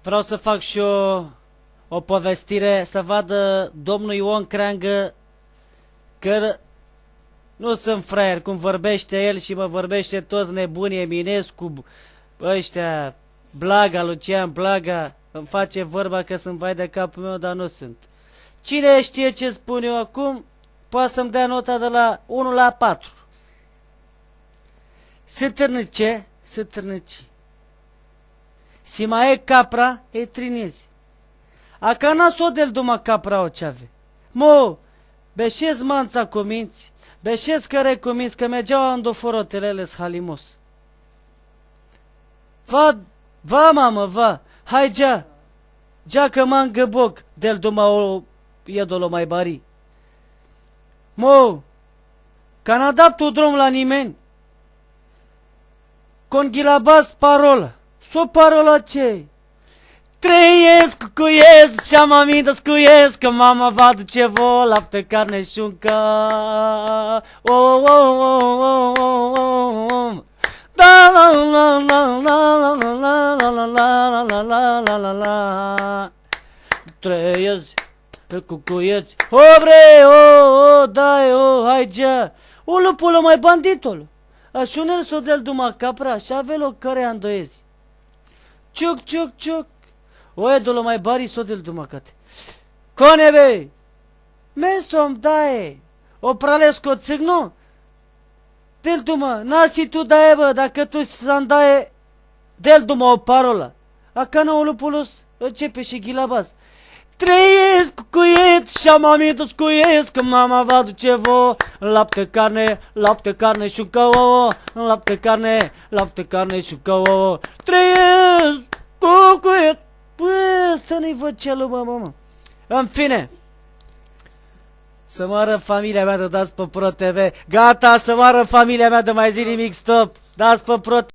Vreau să fac și o povestire, să vadă domnul Ion Creangă că nu sunt fraier, cum vorbește el și mă vorbește toți nebunii, Eminescu, ăștia, Blaga, Lucian Blaga, îmi face vorba că sunt vai de capul meu, dar nu sunt. Cine știe ce spun eu acum, poate să-mi dea nota de la 1 la 4. Sâtârnice, sâtârnici. Si mai e capra, e trinezi. A cana s-o del duma capra o ceave. Mo, beșez manța cuminți, beșez care cuminți, că mergeau andoforotele halimos. Va, mamă, va, hai gea că m-am găboc del duma o iedolo mai bari. Mo, că n-a dat tu drum la nimeni, con ghilabas parola. S-o parola ce? Trăiesc, cuiesc și-am aminte scuiesc că mama va duce vo lapte, carne și unca. Oh, oh, oh, oh, oh, oh, oh. Da la la la la la la la la la la la la la la. Trăiesc, cuiesc. Oh, bre, oh, dai, hai gea. O lupulă mai banditul. Așunel s-o del duma capra și avelo care andoiezi. Ciuc, ciuc, ciuc. Oe dolo mai bari s-o del duma cate. Cone be! Mesom dae! O pralesco țigno? Del duma, nasi tu dae bă, dacă tu s-an dae del duma o parola. Acana o lupulus începe și ghilabas. Trăiesc cuiet și-am amintit scuiesc că mama va duce vo lapte, carne și uncă ouă. Lapte, carne și uncă ouă. Trăiesc cuiet. Păi, ăsta nu-i văcelul, mă. În fine, să moară familia mea de dați pe Pro TV. Gata, să moară familia mea de mai zi nimic, stop. Dați pe Pro TV.